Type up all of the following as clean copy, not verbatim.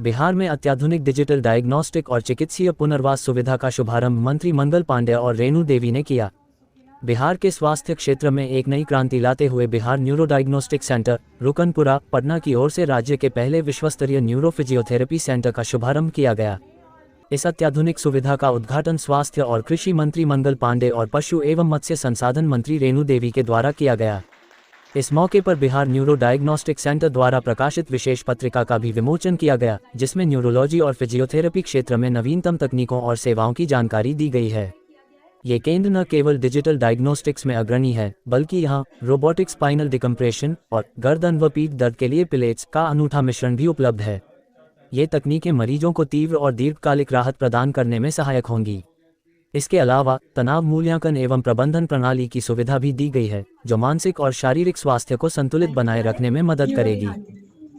बिहार में अत्याधुनिक digital diagnostic और चिकित्सीय पुनर्वास सुविधा का शुभारंभ मंत्री मंगल पांडे और रेणु देवी ने किया। बिहार के स्वास्थ्य क्षेत्र में एक नई क्रांति लाते हुए Bihar neuro diagnostic centre Rukanpura Patna की ओर से राज्य के पहले विश्वस्तरीय न्यूरो फिजियोथेरेपी सेंटर का शुभारंभ किया गया। इस अत्याधुनिक सुविधा का उद्घाटन स्वास्थ्य और कृषि मंत्री मंगल पांडे और पशु एवं मत्स्य संसाधन मंत्री रेणु देवी के द्वारा किया गया। इस मौके पर बिहार न्यूरो डायग्नोस्टिक सेंटर द्वारा प्रकाशित विशेष पत्रिका का भी विमोचन किया गया, जिसमें न्यूरोलॉजी और फिजियोथेरेपी क्षेत्र में नवीनतम तकनीकों और सेवाओं की जानकारी दी गई है। ये केंद्र न केवल डिजिटल डायग्नोस्टिक्स में अग्रणी है, बल्कि यहाँ रोबोटिक स्पाइनल डिकम्प्रेशन और गर्दन व पीठ दर्द के लिए पिलेट्स का अनूठा मिश्रण भी उपलब्ध है। ये तकनीकें मरीजों को तीव्र और दीर्घकालिक राहत प्रदान करने में सहायक होंगी। इसके अलावा तनाव मूल्यांकन एवं प्रबंधन प्रणाली की सुविधा भी दी गई है, जो मानसिक और शारीरिक स्वास्थ्य को संतुलित बनाए रखने में मदद करेगी।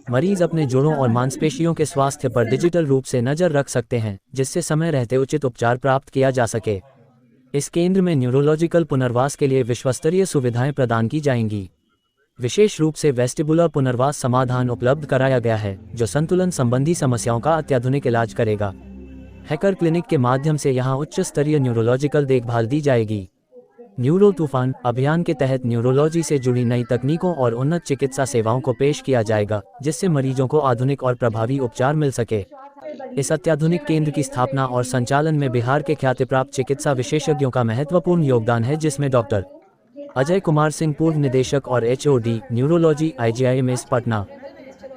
मरीज अपने जोड़ों और मांसपेशियों के स्वास्थ्य पर डिजिटल रूप से नजर रख सकते हैं, जिससे समय रहते उचित उपचार प्राप्त किया जा सके। इस केंद्र में न्यूरोलॉजिकल पुनर्वास के लिए विश्वस्तरीय सुविधाएं प्रदान की जाएंगी। विशेष रूप से वेस्टिबुलर पुनर्वास समाधान उपलब्ध कराया गया है, जो संतुलन संबंधी समस्याओं का अत्याधुनिक इलाज करेगा। हैकर क्लिनिक के माध्यम से यहां उच्च स्तरीय न्यूरोलॉजिकल देखभाल दी जाएगी। न्यूरो तूफान अभियान के तहत न्यूरोलॉजी से जुड़ी नई तकनीकों और उन्नत चिकित्सा सेवाओं को पेश किया जाएगा, जिससे मरीजों को आधुनिक और प्रभावी उपचार मिल सके। इस अत्याधुनिक केंद्र की स्थापना और संचालन में बिहार के ख्यातिप्राप्त चिकित्सा विशेषज्ञों का महत्वपूर्ण योगदान है, जिसमें डॉक्टर अजय कुमार सिंह पूर्व निदेशक और HOD neurology IGIMS Patna,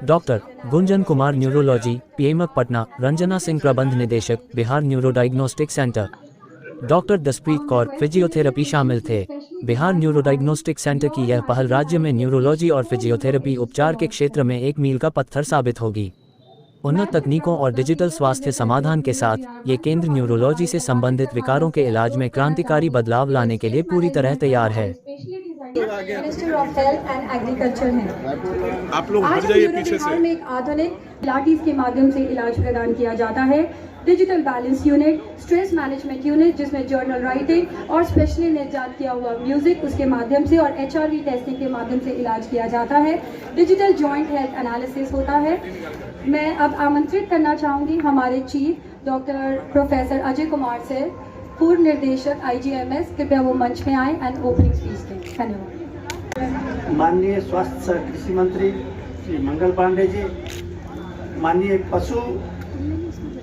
doctor Gunjan Kumar neurology PMC Patna, Ranjana Singh प्रबंध निदेशक Bihar neuro diagnostic centre, doctor Jaspreet Kaur physiotherapy शामिल थे। बिहार न्यूरो डायग्नोस्टिक सेंटर की यह पहल राज्य में न्यूरोलॉजी और फिजियोथेरेपी उपचार के क्षेत्र में एक मील का पत्थर साबित होगी। उन्नत तकनीकों और डिजिटल स्वास्थ्य समाधान के साथ ये केंद्र न्यूरोलॉजी से संबंधित विकारों के इलाज में क्रांतिकारी बदलाव लाने के लिए पूरी तरह तैयार है। Minister of health and agriculture है। आप लोग आज बिहार में एक आधुनिक लाठीज के माध्यम से इलाज प्रदान किया जाता है। Digital balance unit, stress management unit जिसमें जर्नल राइटिंग और स्पेशली निर्धारित किया हुआ म्यूजिक उसके माध्यम से और HRV टेस्टिंग के माध्यम से इलाज किया जाता है। डिजिटल जॉइंट हेल्थ एनालिसिस होता है। मैं अब आमंत्रित करना चाहूँगी हमारे chief doctor professor Ajay Kumar से, पूर्व निर्देशक IGIMS, कृपया वो मंच में आए एंड ओपनिंग स्पीच दें। धन्यवाद। माननीय स्वास्थ्य कृषि मंत्री श्री मंगल पांडे जी, माननीय पशु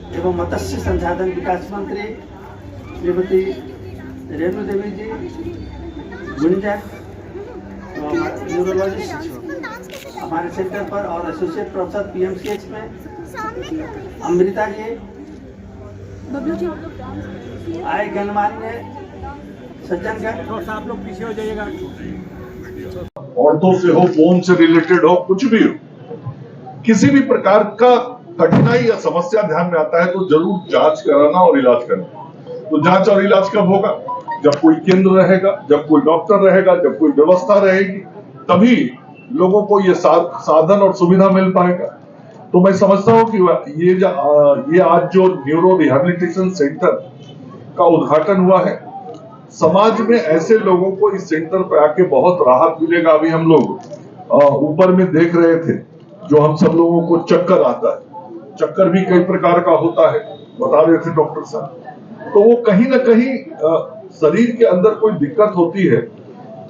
एवं मत्स्य संसाधन विकास मंत्री श्रीमती रेणु देवी जी, गुंजन न्यूरोलॉजिस्ट हमारे सेंटर पर और एसोसिएट प्रोफेसर PMCH में, अमृता जी, आए गणमान्य सज्जनगण, आप लोग पीछे हो जाइएगा। औरतों से हो, फोन से रिलेटेड हो, कुछ भी हो, किसी भी प्रकार का कठिनाई या समस्या ध्यान में आता है तो जरूर जांच कराना और इलाज करना। तो जांच और इलाज कब होगा? जब कोई केंद्र रहेगा, जब कोई डॉक्टर रहेगा, जब कोई व्यवस्था रहेगी, तभी लोगों को ये साधन और सुविधा मिल पाएगा। तो मैं समझता हूँ कि ये आज जो न्यूरो रिहैबिलिटेशन सेंटर का उद्घाटन हुआ है, समाज में ऐसे लोगों को इस सेंटर पर आके बहुत राहत मिलेगा। अभी हम लोग ऊपर में देख रहे थे, जो हम सब लोगों को चक्कर आता है, चक्कर भी कई प्रकार का होता है, बता रहे थे डॉक्टर साहब। तो वो कहीं ना कहीं शरीर के अंदर कोई दिक्कत होती है,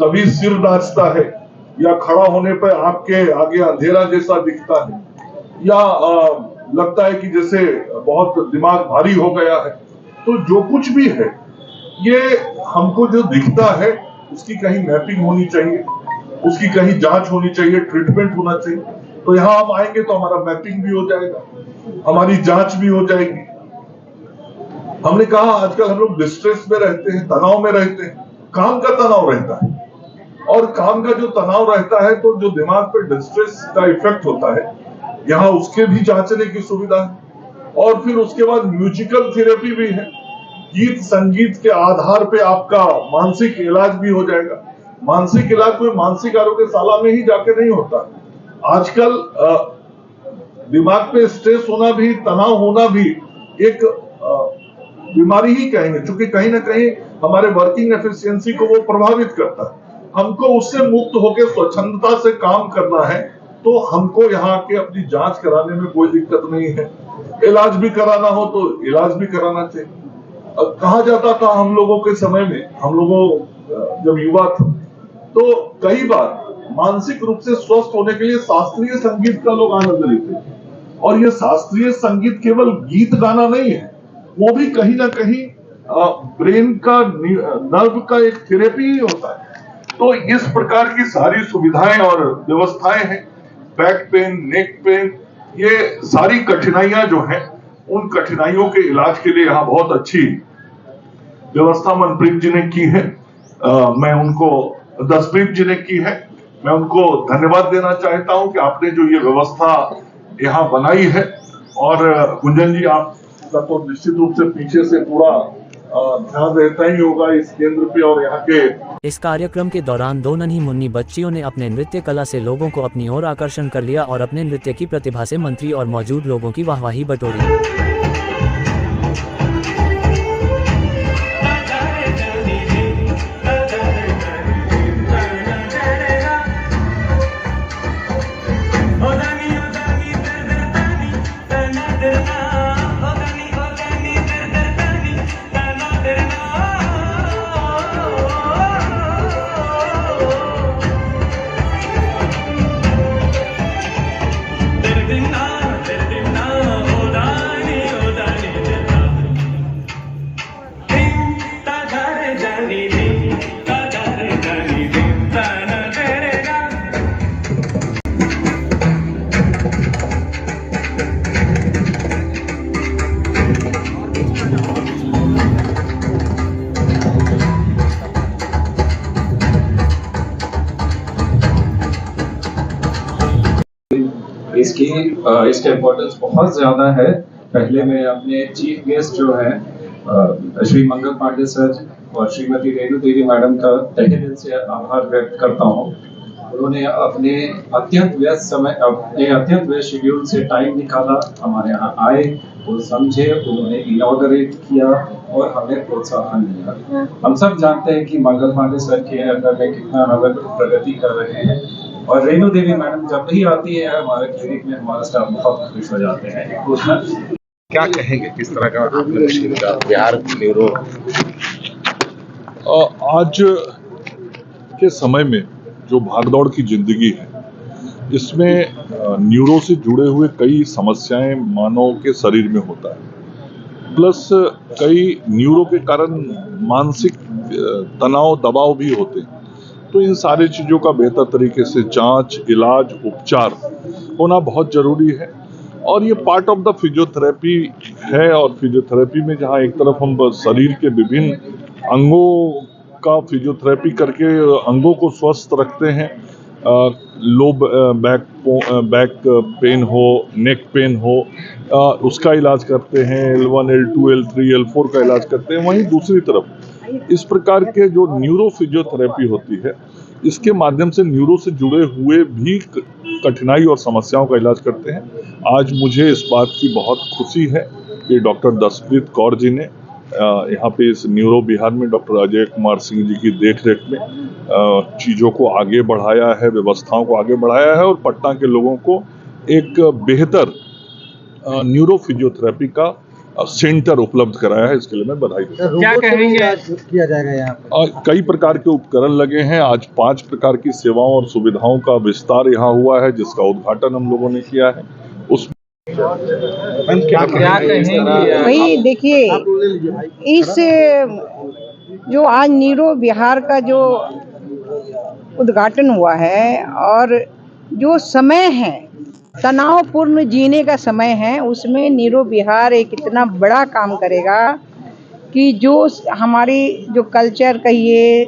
कभी सिर नाचता है, या खड़ा होने पर आपके आगे अंधेरा जैसा दिखता है, या लगता है कि जैसे बहुत दिमाग भारी हो गया है। तो जो कुछ भी है, ये हमको जो दिखता है उसकी कहीं मैपिंग होनी चाहिए, उसकी कहीं जांच होनी चाहिए, ट्रीटमेंट होना चाहिए। तो यहाँ हम आएंगे तो हमारा मैपिंग भी हो जाएगा, हमारी जांच भी हो जाएगी। हमने कहा आजकल हम लोग डिस्ट्रेस में रहते हैं, तनाव में रहते हैं, काम का तनाव रहता है, और काम का जो तनाव रहता है तो जो दिमाग पे डिस्ट्रेस का इफेक्ट होता है, यहाँ उसके भी जांचने की सुविधा है। और फिर उसके बाद म्यूजिकल थेरेपी भी है, गीत संगीत के आधार पे आपका मानसिक इलाज भी हो जाएगा। मानसिक इलाज कोई मानसिक आरोग्यशाला में ही जाके नहीं होता। आजकल दिमाग पे स्ट्रेस होना भी, तनाव होना भी एक बीमारी ही कहेंगे, क्योंकि कहीं ना कहीं हमारे वर्किंग एफिशिएंसी को वो प्रभावित करता है। हमको उससे मुक्त होकर स्वच्छंदता से काम करना है, तो हमको यहाँ के अपनी जांच कराने में कोई दिक्कत नहीं है। इलाज भी कराना हो तो इलाज भी कराना चाहिए। अब कहा जाता था हम लोगों के समय में, हम लोगों जब युवा थे तो कई बार मानसिक रूप से स्वस्थ होने के लिए शास्त्रीय संगीत का लोग आनंद लेते हैं। और ये शास्त्रीय संगीत केवल गीत गाना नहीं है, वो भी कहीं ना कहीं ब्रेन का, नर्व का एक थेरेपी ही होता है। तो इस प्रकार की सारी सुविधाएं और व्यवस्थाएं हैं। बैक पेन, नेक पेन, ये सारी कठिनाइयां जो हैं, उन कठिनाइयों के इलाज के लिए यहाँ बहुत अच्छी व्यवस्था मनप्रीत जी ने की है। मैं उनको, दसप्रीत जी ने की है, मैं उनको धन्यवाद देना चाहता हूं कि आपने जो ये व्यवस्था यहाँ बनाई है। और गुंजन जी, आपका तो निश्चित रूप से पीछे से पूरा ध्यान रहता ही होगा इस केंद्र पे और यहाँ के। इस कार्यक्रम के दौरान दो नन्ही मुन्नी बच्चियों ने अपने नृत्य कला से लोगों को अपनी ओर आकर्षण कर लिया और अपने नृत्य की प्रतिभा से मंत्री और मौजूद लोगों की वाहवाही बटोरी। इसका इम्पोर्टेंस बहुत ज्यादा है। पहले मैं अपने चीफ गेस्ट जो है श्री मंगल पांडे सर और श्रीमती रेणु देवी मैडम का तहे दिल से आभार व्यक्त करता हूँ। उन्होंने अपने अत्यंत व्यस्त शेड्यूल से टाइम निकाला, हमारे यहाँ आए, वो समझे, उन्होंने इनॉग्रेट किया और हमें प्रोत्साहन दिया। हम सब जानते हैं कि मंगल पांडे सर के अंदर में कितना हम प्रगति कर रहे हैं और रेणु देवी मैडम जब भी आती है हमारे क्लिनिक में, हमारा स्टाफ बहुत खुश हो जाते हैं। क्या कहेंगे, किस तरह का बिहार न्यूरो? आज के समय में जो भागदौड़ की जिंदगी है, इसमें न्यूरो से जुड़े हुए कई समस्याएं मानव के शरीर में होता है, प्लस कई न्यूरो के कारण मानसिक तनाव, दबाव भी होते हैं। तो इन सारी चीज़ों का बेहतर तरीके से जांच, इलाज, उपचार होना बहुत जरूरी है और ये पार्ट ऑफ द फिजियोथेरेपी है। और फिजियोथेरेपी में जहाँ एक तरफ हम शरीर के विभिन्न अंगों का फिजियोथेरेपी करके अंगों को स्वस्थ रखते हैं, लो बैक पेन हो, नेक पेन हो, उसका इलाज करते हैं, L1, L2, L3, L4 का इलाज करते हैं। वहीं दूसरी तरफ इस प्रकार के जो न्यूरो फिजियोथेरेपी होती है, इसके माध्यम से न्यूरो से जुड़े हुए भी कठिनाई और समस्याओं का इलाज करते हैं। आज मुझे इस बात की बहुत खुशी है कि डॉक्टर दसप्रीत कौर जी ने यहाँ पे इस न्यूरो बिहार में डॉक्टर अजय कुमार सिंह जी की देखरेख में चीज़ों को आगे बढ़ाया है, व्यवस्थाओं को आगे बढ़ाया है और पटना के लोगों को एक बेहतर न्यूरो फिजियोथेरेपी का सेंटर उपलब्ध कराया है। इसके लिए मैं बधाई देता हूं। क्या कहेंगे किया जाएगा यहाँ पे? कई प्रकार के उपकरण लगे हैं। आज 5 प्रकार की सेवाओं और सुविधाओं का विस्तार यहाँ हुआ है, जिसका उद्घाटन हम लोगों ने किया है। उस क्या कहेंगे? भाई देखिए, इस जो आज न्यूरो बिहार का जो उद्घाटन हुआ है और जो समय है, तनावपूर्ण जीने का समय है, उसमें न्यूरो बिहार एक इतना बड़ा काम करेगा कि जो हमारी जो कल्चर कहिए,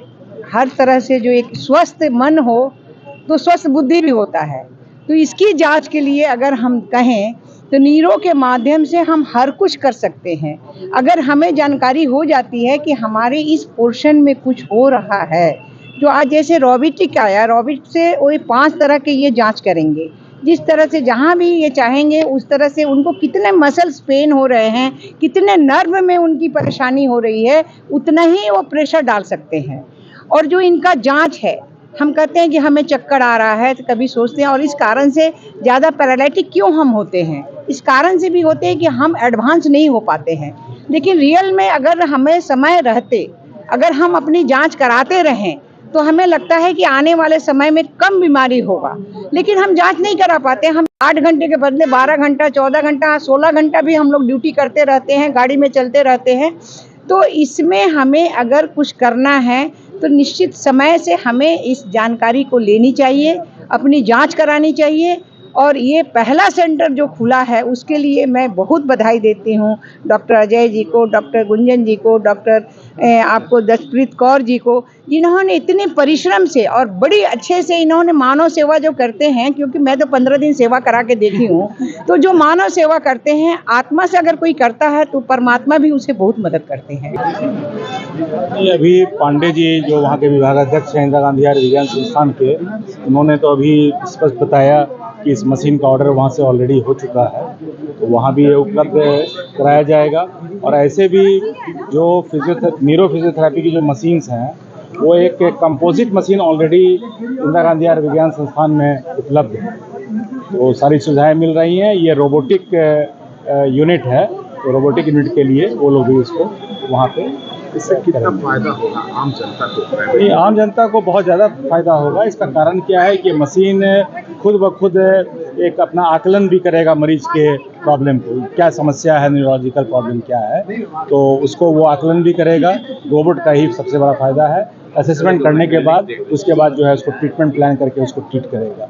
हर तरह से जो एक स्वस्थ मन हो तो स्वस्थ बुद्धि भी होता है। तो इसकी जांच के लिए अगर हम कहें तो न्यूरो के माध्यम से हम हर कुछ कर सकते हैं। अगर हमें जानकारी हो जाती है कि हमारे इस पोर्शन में कुछ हो रहा है, जो आज जैसे रोबोटिक आया, रोबोट से वही 5 तरह के ये जांच करेंगे। जिस तरह से जहाँ भी ये चाहेंगे उस तरह से उनको कितने मसल्स पेन हो रहे हैं, कितने नर्व में उनकी परेशानी हो रही है, उतना ही वो प्रेशर डाल सकते हैं। और जो इनका जांच है हम कहते हैं कि हमें चक्कर आ रहा है, तो कभी सोचते हैं और इस कारण से ज़्यादा पैरालिटिक क्यों हम होते हैं, इस कारण से भी होते हैं कि हम एडवांस नहीं हो पाते हैं। लेकिन रियल में अगर हमें समय रहते, अगर हम अपनी जांच कराते रहें तो हमें लगता है कि आने वाले समय में कम बीमारी होगा, लेकिन हम जांच नहीं करा पाते। हम 8 घंटे के बदले 12 घंटा, 14 घंटा, 16 घंटा भी हम लोग ड्यूटी करते रहते हैं, गाड़ी में चलते रहते हैं। तो इसमें हमें अगर कुछ करना है तो निश्चित समय से हमें इस जानकारी को लेनी चाहिए, अपनी जांच करानी चाहिए। और ये पहला सेंटर जो खुला है उसके लिए मैं बहुत बधाई देती हूँ डॉक्टर अजय जी को, डॉक्टर गुंजन जी को, डॉक्टर आपको जसप्रीत कौर जी को, जिन्होंने इतने परिश्रम से और बड़ी अच्छे से इन्होंने मानव सेवा जो करते हैं, क्योंकि मैं तो 15 दिन सेवा करा के देखी हूँ, तो जो मानव सेवा करते हैं, आत्मा से अगर कोई करता है तो परमात्मा भी उसे बहुत मदद करते हैं। अभी पांडे जी जो वहाँ के विभागाध्यक्ष हैं इंदिरा गांधी विज्ञान संस्थान के, उन्होंने तो अभी स्पष्ट बताया कि इस मशीन का ऑर्डर वहाँ से ऑलरेडी हो चुका है, तो वहाँ भी ये उपलब्ध कराया जाएगा। और ऐसे भी जो न्यूरो फिजियोथेरेपी की जो मशीन्स हैं, वो एक composite machine already Indira Gandhi विज्ञान संस्थान में उपलब्ध है, तो सारी सुविधाएं मिल रही हैं। ये रोबोटिक यूनिट है, तो रोबोटिक यूनिट के लिए वो लोग भी इसको वहाँ पे, इससे कितना फायदा होगा आम जनता को? आम जनता को बहुत ज़्यादा फायदा होगा। इसका कारण क्या है कि मशीन खुद ब खुद एक अपना आकलन भी करेगा मरीज के प्रॉब्लम को, क्या समस्या है, न्यूरोलॉजिकल प्रॉब्लम क्या है, तो उसको वो आकलन भी करेगा। रोबोट का ही सबसे बड़ा फायदा है। असेसमेंट करने के बाद उसके बाद जो है उसको ट्रीटमेंट प्लान करके उसको ट्रीट करेगा।